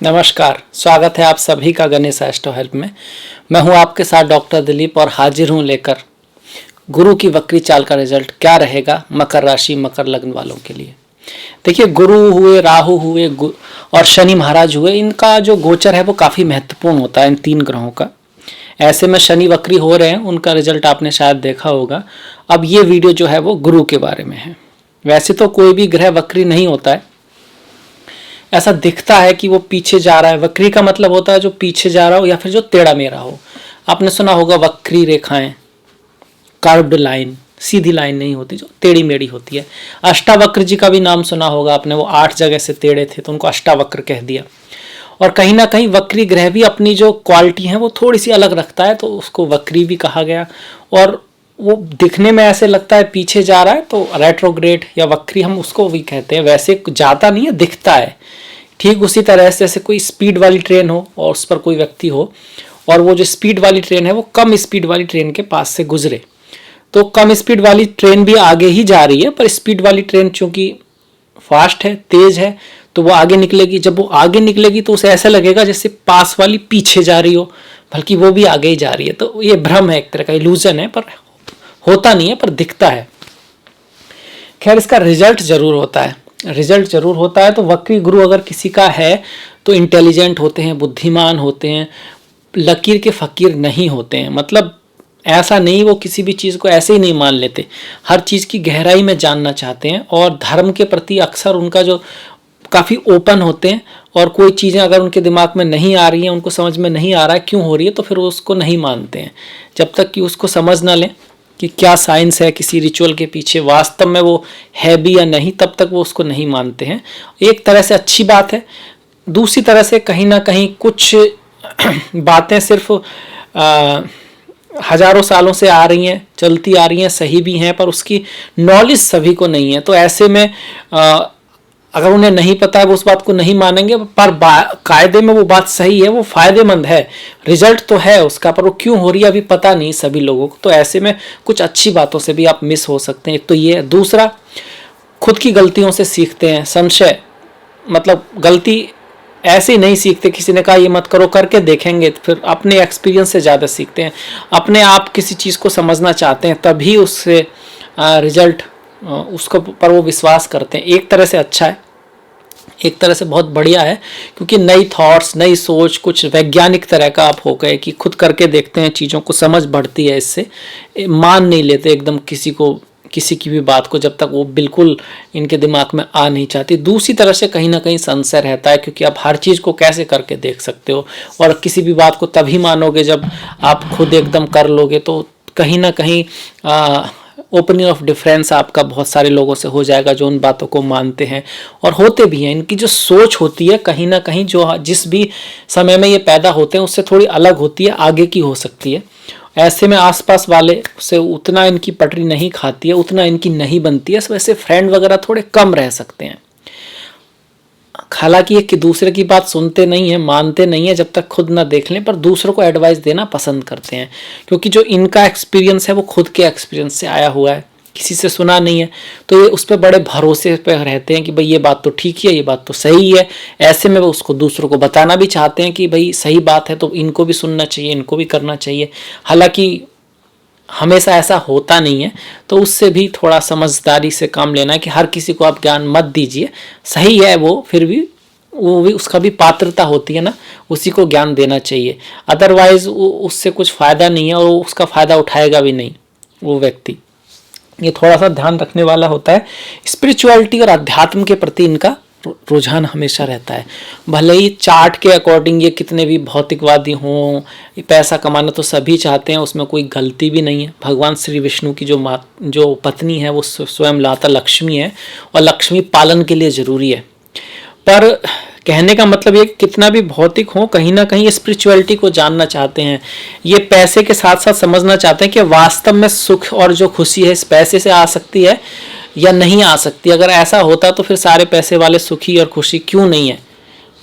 नमस्कार, स्वागत है आप सभी का गणेश एस्ट्रो हेल्प में। मैं हूं आपके साथ डॉक्टर दिलीप और हाजिर हूं लेकर गुरु की वक्री चाल का रिजल्ट क्या रहेगा मकर राशि मकर लग्न वालों के लिए। देखिए, गुरु हुए, राहु हुए और शनि महाराज हुए, इनका जो गोचर है वो काफ़ी महत्वपूर्ण होता है इन तीन ग्रहों का। ऐसे में शनि वक्री हो रहे हैं, उनका रिजल्ट आपने शायद देखा होगा। अब ये वीडियो जो है वो गुरु के बारे में है। वैसे तो कोई भी ग्रह वक्री नहीं होता है, ऐसा दिखता है कि वो पीछे जा रहा है। वक्री का मतलब होता है जो पीछे जा रहा हो या फिर जो टेढ़ा मेढ़ा हो। आपने सुना होगा वक्री रेखाएं, कर्व्ड लाइन, सीधी लाइन नहीं होती, जो टेढ़ी मेढ़ी होती है। अष्टावक्र जी का भी नाम सुना होगा आपने, वो 8 जगह से टेढ़े थे तो उनको अष्टावक्र कह दिया। और कहीं ना कहीं वक्री ग्रह भी अपनी जो क्वालिटी है वो थोड़ी सी अलग रखता है, तो उसको वक्री भी कहा गया। और वो दिखने में ऐसे लगता है पीछे जा रहा है, तो रेट्रोग्रेड या वक्री हम उसको भी कहते हैं। वैसे जाता नहीं है, दिखता है। ठीक उसी तरह से जैसे कोई स्पीड वाली ट्रेन हो और उस पर कोई व्यक्ति हो, और वो जो स्पीड वाली ट्रेन है वो कम स्पीड वाली ट्रेन के पास से गुजरे, तो कम स्पीड वाली ट्रेन भी आगे ही जा रही है, पर स्पीड वाली ट्रेन चूंकि फास्ट है, तेज है, तो वो आगे निकलेगी। जब वो आगे निकलेगी तो उसे ऐसा लगेगा जैसे पास वाली पीछे जा रही हो, बल्कि वो भी आगे ही जा रही है। तो ये भ्रम है, एक तरह का इल्यूजन है, पर होता नहीं है, पर दिखता है। खैर, इसका रिजल्ट जरूर होता है। रिजल्ट जरूर होता है। तो वक्री गुरु अगर किसी का है तो इंटेलिजेंट होते हैं, बुद्धिमान होते हैं, लकीर के फकीर नहीं होते हैं। मतलब ऐसा नहीं, वो किसी भी चीज़ को ऐसे ही नहीं मान लेते, हर चीज़ की गहराई में जानना चाहते हैं। और धर्म के प्रति अक्सर उनका जो काफ़ी ओपन होते हैं, और कोई चीज़ें अगर उनके दिमाग में नहीं आ रही हैं, उनको समझ में नहीं आ रहा है क्यों हो रही है, तो फिर वो उसको नहीं मानते हैं जब तक कि उसको समझ ना लें कि क्या साइंस है किसी रिचुअल के पीछे, वास्तव में वो है भी या नहीं, तब तक वो उसको नहीं मानते हैं। एक तरह से अच्छी बात है। दूसरी तरह से कहीं ना कहीं कुछ बातें सिर्फ हजारों सालों से आ रही हैं, चलती आ रही हैं, सही भी हैं, पर उसकी नॉलेज सभी को नहीं है। तो ऐसे में अगर उन्हें नहीं पता है वो उस बात को नहीं मानेंगे, पर कायदे में वो बात सही है, वो फायदेमंद है, रिजल्ट तो है उसका, पर वो क्यों हो रही है अभी पता नहीं सभी लोगों को। तो ऐसे में कुछ अच्छी बातों से भी आप मिस हो सकते हैं। एक तो ये, दूसरा खुद की गलतियों से सीखते हैं। संशय मतलब गलती ऐसे ही नहीं सीखते, किसी ने कहा ये मत करो, करके देखेंगे, फिर अपने एक्सपीरियंस से ज़्यादा सीखते हैं। अपने आप किसी चीज़ को समझना चाहते हैं तभी उससे रिजल्ट उसको पर वो विश्वास करते हैं। एक तरह से अच्छा है, एक तरह से बहुत बढ़िया है, क्योंकि नई थॉट्स, नई सोच, कुछ वैज्ञानिक तरह का आप हो गए कि खुद करके देखते हैं, चीज़ों को समझ बढ़ती है। इससे मान नहीं लेते एकदम किसी को, किसी की भी बात को, जब तक वो बिल्कुल इनके दिमाग में आ नहीं चाहती। दूसरी तरह से कहीं ना कहीं संशय रहता है, क्योंकि आप हर चीज़ को कैसे करके देख सकते हो, और किसी भी बात को तभी मानोगे जब आप खुद एकदम कर लोगे। तो कहीं ना कहीं ओपनिंग ऑफ डिफरेंस आपका बहुत सारे लोगों से हो जाएगा जो उन बातों को मानते हैं और होते भी हैं। इनकी जो सोच होती है कहीं ना कहीं, जो जिस भी समय में ये पैदा होते हैं उससे थोड़ी अलग होती है, आगे की हो सकती है। ऐसे में आसपास वाले से उतना इनकी पटरी नहीं खाती है, उतना इनकी नहीं बनती है, वैसे फ्रेंड वगैरह थोड़े कम रह सकते हैं। हालांकि एक दूसरे की बात सुनते नहीं है, मानते नहीं है जब तक खुद ना देख लें, पर दूसरों को एडवाइस देना पसंद करते हैं, क्योंकि जो इनका एक्सपीरियंस है वो खुद के एक्सपीरियंस से आया हुआ है, किसी से सुना नहीं है। तो ये उस पर बड़े भरोसे पे रहते हैं कि भाई ये बात तो ठीक है, ये बात तो सही है। ऐसे में वो उसको दूसरों को बताना भी चाहते हैं कि भाई सही बात है, तो इनको भी सुनना चाहिए, इनको भी करना चाहिए। हालांकि हमेशा ऐसा होता नहीं है, तो उससे भी थोड़ा समझदारी से काम लेना है कि हर किसी को आप ज्ञान मत दीजिए। सही है वो, फिर भी वो भी उसका भी पात्रता होती है ना, उसी को ज्ञान देना चाहिए। अदरवाइज उससे कुछ फ़ायदा नहीं है, और उसका फ़ायदा उठाएगा भी नहीं वो व्यक्ति। ये थोड़ा सा ध्यान रखने वाला होता है। स्पिरिचुअलिटी और अध्यात्म के प्रति इनका रुझान हमेशा रहता है। भले ही चार्ट के अकॉर्डिंग ये कितने भी भौतिकवादी हों, पैसा कमाना तो सभी चाहते हैं, उसमें कोई गलती भी नहीं है। भगवान श्री विष्णु की जो पत्नी है वो स्वयं लाता लक्ष्मी है, और लक्ष्मी पालन के लिए ज़रूरी है। पर कहने का मतलब ये कितना भी भौतिक हो, कहीं ना कहीं स्पिरिचुअलिटी को जानना चाहते हैं। ये पैसे के साथ साथ समझना चाहते हैं कि वास्तव में सुख और जो खुशी है इस पैसे से आ सकती है या नहीं आ सकती। अगर ऐसा होता तो फिर सारे पैसे वाले सुखी और खुशी क्यों नहीं है?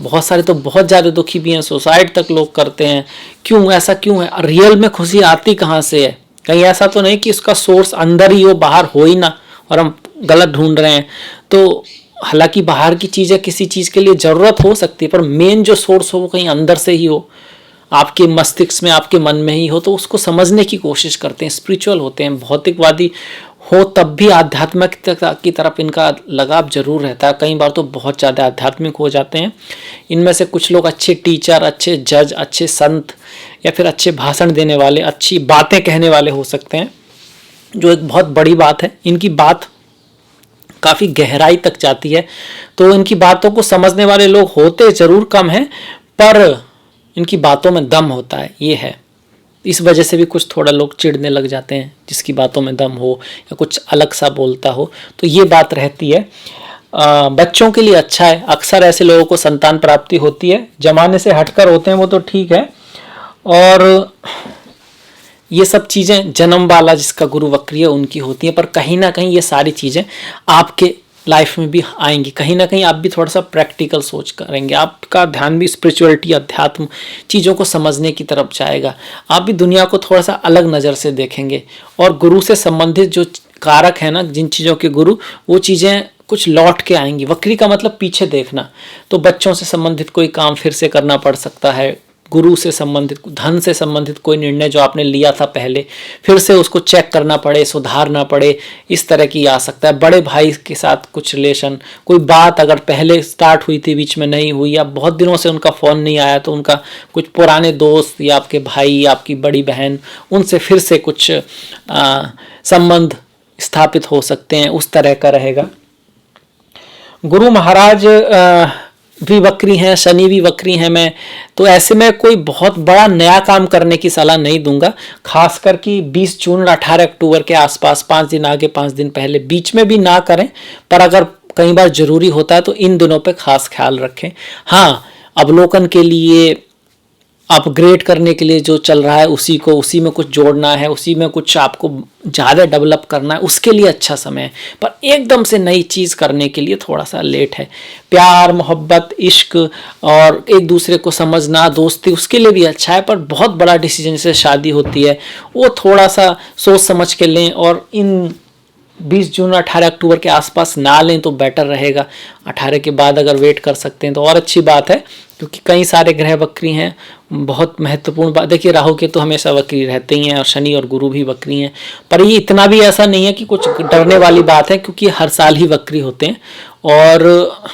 बहुत सारे तो बहुत ज़्यादा दुखी भी हैं, सुसाइड तक लोग करते हैं। क्यों, ऐसा क्यों है? रियल में खुशी आती कहाँ से है? कहीं ऐसा तो नहीं कि इसका सोर्स अंदर ही हो, बाहर हो ही ना, और हम गलत ढूंढ रहे हैं। तो हालांकि बाहर की चीज़ें किसी चीज़ के लिए ज़रूरत हो सकती है, पर मेन जो सोर्स हो वो कहीं अंदर से ही हो, आपके मस्तिष्क में, आपके मन में ही हो, तो उसको समझने की कोशिश करते हैं। स्पिरिचुअल होते हैं, भौतिकवादी हो तब भी आध्यात्मिकता की तरफ इनका लगाव जरूर रहता है। कई बार तो बहुत ज़्यादा आध्यात्मिक हो जाते हैं। इनमें से कुछ लोग अच्छे टीचर, अच्छे जज, अच्छे संत या फिर अच्छे भाषण देने वाले, अच्छी बातें कहने वाले हो सकते हैं, जो एक बहुत बड़ी बात है। इनकी बात काफ़ी गहराई तक जाती है, तो इनकी बातों को समझने वाले लोग होते ज़रूर कम हैं, पर इनकी बातों में दम होता है, ये है। इस वजह से भी कुछ थोड़ा लोग चिढ़ने लग जाते हैं, जिसकी बातों में दम हो या कुछ अलग सा बोलता हो, तो ये बात रहती है। बच्चों के लिए अच्छा है, अक्सर ऐसे लोगों को संतान प्राप्ति होती है, जमाने से हटकर होते हैं वो तो ठीक है। और ये सब चीज़ें जन्म वाला जिसका गुरु वक्री है उनकी होती है, पर कहीं ना कहीं ये सारी चीज़ें आपके लाइफ में भी आएंगी। कहीं ना कहीं आप भी थोड़ा सा प्रैक्टिकल सोच करेंगे, आपका ध्यान भी स्पिरिचुअलिटी, अध्यात्म चीज़ों को समझने की तरफ जाएगा। आप भी दुनिया को थोड़ा सा अलग नज़र से देखेंगे, और गुरु से संबंधित जो कारक है ना, जिन चीज़ों के गुरु, वो चीज़ें कुछ लौट के आएंगी। वक्री का मतलब पीछे देखना, तो बच्चों से संबंधित कोई काम फिर से करना पड़ सकता है, गुरु से संबंधित, धन से संबंधित कोई निर्णय जो आपने लिया था पहले, फिर से उसको चेक करना पड़े, सुधारना पड़े, इस तरह की आ सकता है। बड़े भाई के साथ कुछ रिलेशन, कोई बात अगर पहले स्टार्ट हुई थी, बीच में नहीं हुई, या बहुत दिनों से उनका फ़ोन नहीं आया, तो उनका कुछ पुराने दोस्त या आपके भाई या आपकी बड़ी बहन, उनसे फिर से कुछ संबंध स्थापित हो सकते हैं, उस तरह का रहेगा। गुरु महाराज भी वक्री हैं, शनि भी वक्री हैं। मैं तो ऐसे में कोई बहुत बड़ा नया काम करने की सलाह नहीं दूंगा, खासकर कि 20 जून और 18 अक्टूबर के आसपास, 5 दिन आगे 5 दिन पहले, बीच में भी ना करें, पर अगर कई बार जरूरी होता है तो इन दिनों पे खास ख्याल रखें। हाँ, अवलोकन के लिए, अपग्रेड करने के लिए जो चल रहा है उसी को, उसी में कुछ जोड़ना है, उसी में कुछ आपको ज़्यादा डेवलप करना है, उसके लिए अच्छा समय है। पर एकदम से नई चीज़ करने के लिए थोड़ा सा लेट है। प्यार, मोहब्बत, इश्क और एक दूसरे को समझना, दोस्ती, उसके लिए भी अच्छा है। पर बहुत बड़ा डिसीजन से शादी होती है, वो थोड़ा सा सोच समझ के लें, और इन 20 जून 18 अक्टूबर के आसपास ना लें तो बेटर रहेगा। 18 के बाद अगर वेट कर सकते हैं तो और अच्छी बात है, क्योंकि कई सारे ग्रह वक्री हैं। बहुत महत्वपूर्ण बात, देखिए राहु के तो हमेशा वक्री रहते ही हैं, और शनि और गुरु भी वक्री हैं, पर ये इतना भी ऐसा नहीं है कि कुछ डरने वाली बात है, क्योंकि हर साल ही वक्री होते हैं। और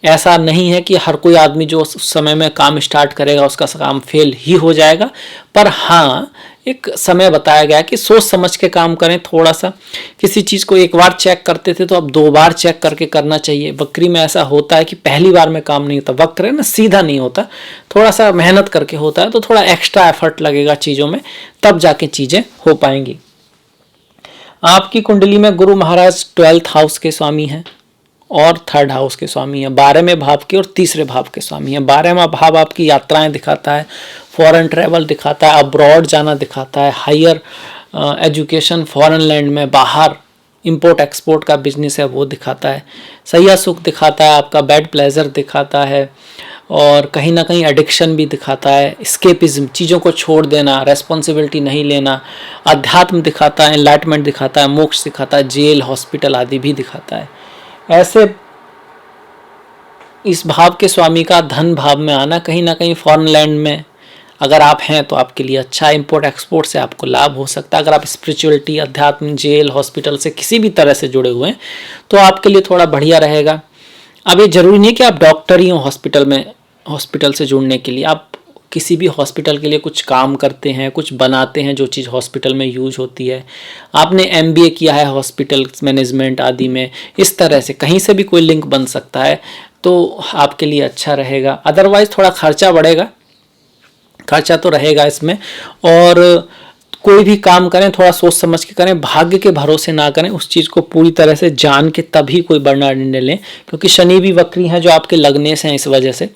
ऐसा नहीं है कि हर कोई आदमी जो उस समय में काम स्टार्ट करेगा उसका काम फेल ही हो जाएगा। पर हाँ, एक समय बताया गया कि सोच समझ के काम करें। थोड़ा सा किसी चीज़ को एक बार चेक करते थे तो अब 2 बार चेक करके करना चाहिए। वक्री में ऐसा होता है कि पहली बार में काम नहीं होता, वक्र है ना, सीधा नहीं होता, थोड़ा सा मेहनत करके होता है, तो थोड़ा एक्स्ट्रा एफर्ट लगेगा चीज़ों में, तब जाके चीज़ें हो पाएंगी। आपकी कुंडली में गुरु महाराज 12th हाउस के स्वामी हैं और 3rd हाउस के स्वामी हैं, 12वें भाव के और 3रे भाव के स्वामी हैं। 12वां भाव आपकी यात्राएं दिखाता है, फॉरेन ट्रैवल दिखाता है, अब्रॉड जाना दिखाता है, हायर एजुकेशन, फॉरेन लैंड में बाहर इंपोर्ट एक्सपोर्ट का बिजनेस है वो दिखाता है, सैया सुख दिखाता है, आपका बेड प्लेजर दिखाता है, और कहीं ना कहीं एडिक्शन भी दिखाता है, स्केपिज्म, चीज़ों को छोड़ देना, रेस्पॉन्सिबिलिटी नहीं लेना, अध्यात्म दिखाता है, एनलाइटमेंट दिखाता है, मोक्ष दिखाता है, जेल, हॉस्पिटल आदि भी दिखाता है। ऐसे इस भाव के स्वामी का धन भाव में आना, कहीं ना कहीं फॉरेन लैंड में अगर आप हैं तो आपके लिए अच्छा है, इंपोर्ट एक्सपोर्ट से आपको लाभ हो सकता है। अगर आप स्पिरिचुअलिटी, अध्यात्म, जेल, हॉस्पिटल से किसी भी तरह से जुड़े हुए हैं तो आपके लिए थोड़ा बढ़िया रहेगा। अब ये जरूरी नहीं कि आप डॉक्टर ही हो हॉस्पिटल से जुड़ने के लिए, आप किसी भी हॉस्पिटल के लिए कुछ काम करते हैं, कुछ बनाते हैं जो चीज़ हॉस्पिटल में यूज होती है, आपने MBA किया है हॉस्पिटल मैनेजमेंट आदि में, इस तरह से कहीं से भी कोई लिंक बन सकता है तो आपके लिए अच्छा रहेगा। अदरवाइज थोड़ा खर्चा बढ़ेगा, खर्चा तो रहेगा इसमें, और कोई भी काम करें थोड़ा सोच समझ के करें, भाग्य के भरोसे ना करें, उस चीज़ को पूरी तरह से जान के तभी कोई बड़ा निर्णय लें, क्योंकि शनि भी वक्री हैं जो आपके लगने से हैं इस वजह से,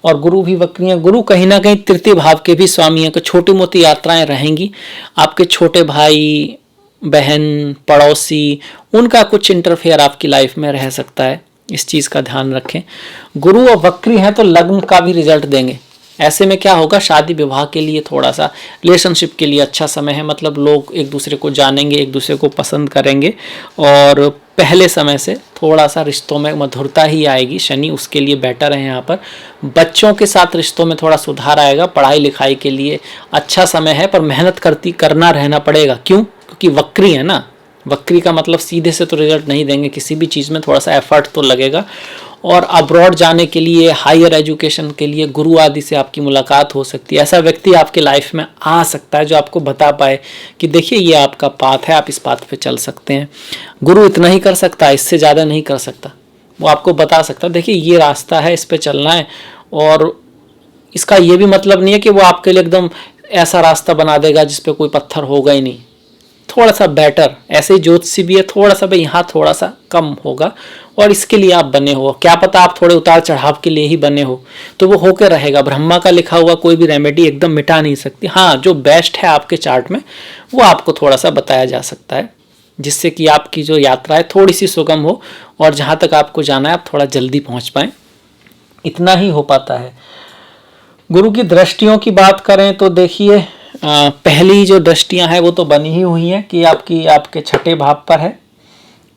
और गुरु भी वक्री हैं। गुरु कहीं ना कहीं 3य भाव के भी स्वामी हैं, तो छोटी मोटी यात्राएं रहेंगी। आपके छोटे भाई बहन, पड़ोसी, उनका कुछ इंटरफेयर आपकी लाइफ में रह सकता है, इस चीज़ का ध्यान रखें। गुरु और वक्री हैं तो लग्न का भी रिजल्ट देंगे, ऐसे में क्या होगा, शादी विवाह के लिए थोड़ा सा, रिलेशनशिप के लिए अच्छा समय है। मतलब लोग एक दूसरे को जानेंगे, एक दूसरे को पसंद करेंगे और पहले समय से थोड़ा सा रिश्तों में मधुरता ही आएगी। शनि उसके लिए बेटर है यहाँ पर। बच्चों के साथ रिश्तों में थोड़ा सुधार आएगा। पढ़ाई लिखाई के लिए अच्छा समय है, पर मेहनत करना रहना पड़ेगा। क्यों? क्योंकि वक्री है ना। वक्री का मतलब सीधे से तो रिजल्ट नहीं देंगे, किसी भी चीज़ में थोड़ा सा एफर्ट तो लगेगा। और अब्रॉड जाने के लिए, हायर एजुकेशन के लिए गुरु आदि से आपकी मुलाकात हो सकती है। ऐसा व्यक्ति आपके लाइफ में आ सकता है जो आपको बता पाए कि देखिए ये आपका पाथ है, आप इस पाथ पे चल सकते हैं। गुरु इतना ही कर सकता है, इससे ज़्यादा नहीं कर सकता। वो आपको बता सकता है देखिए ये रास्ता है, इस पे चलना है। और इसका ये भी मतलब नहीं है कि वो आपके लिए एकदम ऐसा रास्ता बना देगा जिसपे कोई पत्थर होगा ही नहीं। थोड़ा सा बेटर, ऐसे ही ज्योतिषी भी है, थोड़ा सा भाई यहाँ थोड़ा सा कम होगा। और इसके लिए आप बने हो, क्या पता आप थोड़े उतार चढ़ाव के लिए ही बने हो, तो वो होकर रहेगा। ब्रह्मा का लिखा हुआ कोई भी रेमेडी एकदम मिटा नहीं सकती। हाँ, जो बेस्ट है आपके चार्ट में वो आपको थोड़ा सा बताया जा सकता है, जिससे कि आपकी जो यात्रा है थोड़ी सी सुगम हो और जहाँ तक आपको जाना है आप थोड़ा जल्दी पहुँच पाएँ। इतना ही हो पाता है। गुरु की दृष्टियों की बात करें तो देखिए, पहली जो दृष्टियां हैं वो तो बनी ही हुई हैं कि आपके छठे भाव पर है,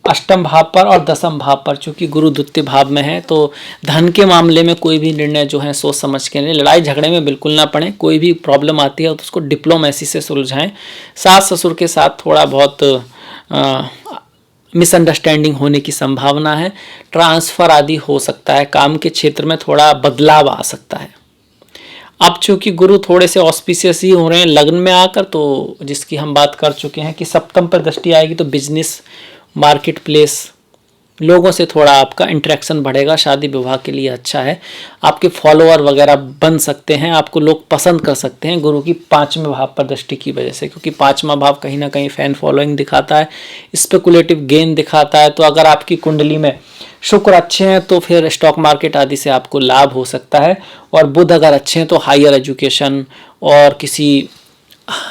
अष्टम भाव पर और दसम भाव पर। चूंकि गुरु द्वितीय भाव में है तो धन के मामले में कोई भी निर्णय जो है सोच समझ के नहीं, लड़ाई झगड़े में बिल्कुल ना पड़े। कोई भी प्रॉब्लम आती है तो उसको डिप्लोमेसी से सुलझाएं। सास ससुर के साथ थोड़ा बहुत मिसअंडरस्टैंडिंग होने की संभावना है। ट्रांसफ़र आदि हो सकता है, काम के क्षेत्र में थोड़ा बदलाव आ सकता है। अब चूंकि गुरु थोड़े से ऑस्पिशियस ही हो रहे हैं लग्न में आकर, तो जिसकी हम बात कर चुके हैं कि सप्तम पर दृष्टि आएगी तो बिजनेस, मार्केट प्लेस, लोगों से थोड़ा आपका इंटरेक्शन बढ़ेगा। शादी विवाह के लिए अच्छा है। आपके फॉलोअर वगैरह बन सकते हैं, आपको लोग पसंद कर सकते हैं गुरु की पांचवें भाव पर दृष्टि की वजह से, क्योंकि पांचवा भाव कहीं ना कहीं फैन फॉलोइंग दिखाता है, स्पेकुलेटिव गेन दिखाता है। तो अगर आपकी कुंडली में शुक्र अच्छे हैं तो फिर स्टॉक मार्केट आदि से आपको लाभ हो सकता है। और बुध अगर अच्छे हैं तो हायर एजुकेशन और किसी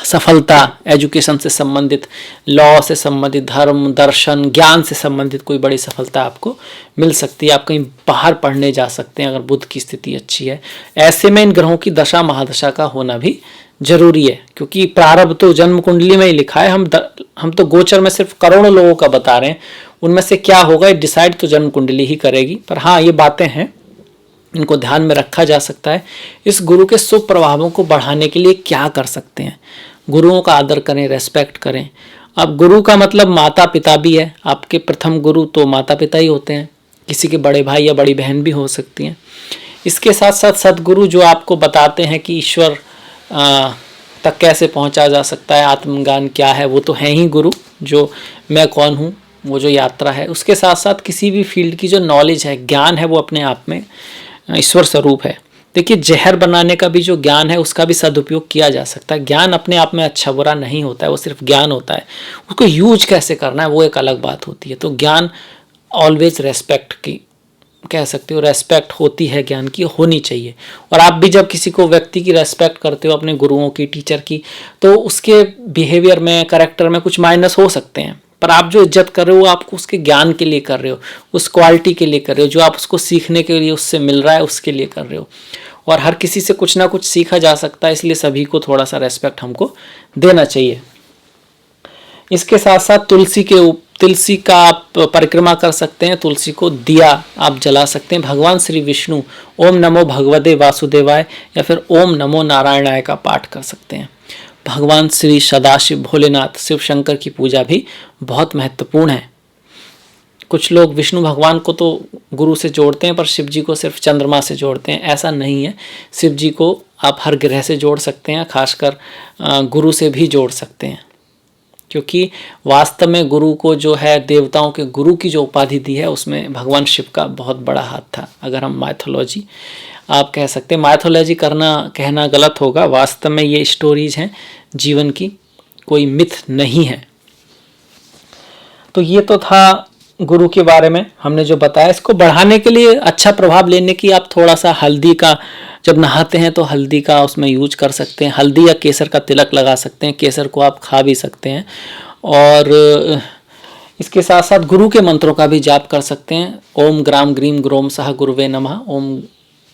सफलता, एजुकेशन से संबंधित, लॉ से संबंधित, धर्म, दर्शन, ज्ञान से संबंधित कोई बड़ी सफलता आपको मिल सकती है। आप कहीं बाहर पढ़ने जा सकते हैं अगर बुध की स्थिति अच्छी है। ऐसे में इन ग्रहों की दशा महादशा का होना भी जरूरी है, क्योंकि प्रारब्ध तो जन्म कुंडली में ही लिखा है। हम तो गोचर में सिर्फ करोड़ों लोगों का बता रहे हैं, उनमें से क्या होगा ये डिसाइड तो जन्म कुंडली ही करेगी। पर हाँ, ये बातें हैं, इनको ध्यान में रखा जा सकता है। इस गुरु के शुभ प्रभावों को बढ़ाने के लिए क्या कर सकते हैं? गुरुओं का आदर करें, रेस्पेक्ट करें। अब गुरु का मतलब माता पिता भी है। आपके प्रथम गुरु तो माता पिता ही होते हैं, किसी के बड़े भाई या बड़ी बहन भी हो सकती हैं। इसके साथ साथ सदगुरु जो आपको बताते हैं कि ईश्वर तक कैसे पहुंचा जा सकता है, आत्मज्ञान क्या है, वो तो है ही गुरु। जो मैं कौन हूँ, वो जो यात्रा है, उसके साथ साथ किसी भी फील्ड की जो नॉलेज है, ज्ञान है, वो अपने आप में ईश्वर स्वरूप है। देखिए, जहर बनाने का भी जो ज्ञान है उसका भी सदुपयोग किया जा सकता है। ज्ञान अपने आप में अच्छा बुरा नहीं होता है, वो सिर्फ ज्ञान होता है। उसको यूज कैसे करना है वो एक अलग बात होती है। तो ज्ञान ऑलवेज रेस्पेक्ट की कह सकते हो, रेस्पेक्ट होती है ज्ञान की, होनी चाहिए। और आप भी जब किसी को व्यक्ति की रेस्पेक्ट करते हो, अपने गुरुओं की, टीचर की, तो उसके बिहेवियर में, कैरेक्टर में कुछ माइनस हो सकते हैं, पर आप जो इज्जत कर रहे हो आपको उसके ज्ञान के लिए कर रहे हो, उस क्वालिटी के लिए कर रहे हो, जो आप उसको सीखने के लिए उससे मिल रहा है उसके लिए कर रहे हो। और हर किसी से कुछ ना कुछ सीखा जा सकता है, इसलिए सभी को थोड़ा सा रेस्पेक्ट हमको देना चाहिए। इसके साथ साथ तुलसी का आप परिक्रमा कर सकते हैं, तुलसी को दिया आप जला सकते हैं। भगवान श्री विष्णु ओम नमो भगवते वासुदेवाय या फिर ओम नमो नारायणाय का पाठ कर सकते हैं। भगवान श्री सदाशिव भोलेनाथ शिव शंकर की पूजा भी बहुत महत्वपूर्ण है। कुछ लोग विष्णु भगवान को तो गुरु से जोड़ते हैं पर शिव जी को सिर्फ चंद्रमा से जोड़ते हैं, ऐसा नहीं है। शिव जी को आप हर ग्रह से जोड़ सकते हैं, खासकर गुरु से भी जोड़ सकते हैं, क्योंकि वास्तव में गुरु को जो है देवताओं के गुरु की जो उपाधि दी है उसमें भगवान शिव का बहुत बड़ा हाथ था। अगर हम माइथोलॉजी आप कह सकते हैं, माइथोलॉजी कहना गलत होगा, वास्तव में ये स्टोरीज हैं जीवन की, कोई मिथ नहीं है। तो ये तो था गुरु के बारे में हमने जो बताया। इसको बढ़ाने के लिए, अच्छा प्रभाव लेने की, आप थोड़ा सा हल्दी का, जब नहाते हैं तो हल्दी का उसमें यूज कर सकते हैं। हल्दी या केसर का तिलक लगा सकते हैं, केसर को आप खा भी सकते हैं। और इसके साथ साथ गुरु के मंत्रों का भी जाप कर सकते हैं। ओम ग्राम ग्रीम ग्रोम सह गुरुवे नमः, ओम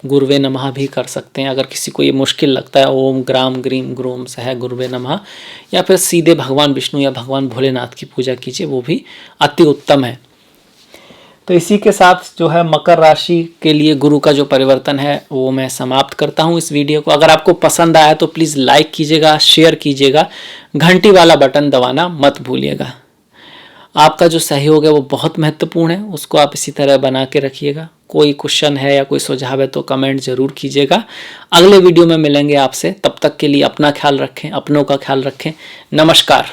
गुरुवे नमः भी कर सकते हैं। अगर किसी को ये मुश्किल लगता है ओम ग्राम ग्रीम ग्रोम सह गुरुवे नमः, या फिर सीधे भगवान विष्णु या भगवान भोलेनाथ की पूजा कीजिए, वो भी अति उत्तम है। तो इसी के साथ जो है मकर राशि के लिए गुरु का जो परिवर्तन है वो मैं समाप्त करता हूँ इस वीडियो को। अगर आपको पसंद आया तो प्लीज़ लाइक कीजिएगा, शेयर कीजिएगा, घंटी वाला बटन दबाना मत भूलिएगा। आपका जो सहयोग है वो बहुत महत्वपूर्ण है, उसको आप इसी तरह बना के रखिएगा। कोई क्वेश्चन है या कोई सुझाव है तो कमेंट जरूर कीजिएगा। अगले वीडियो में मिलेंगे आपसे, तब तक के लिए अपना ख्याल रखें, अपनों का ख्याल रखें। नमस्कार।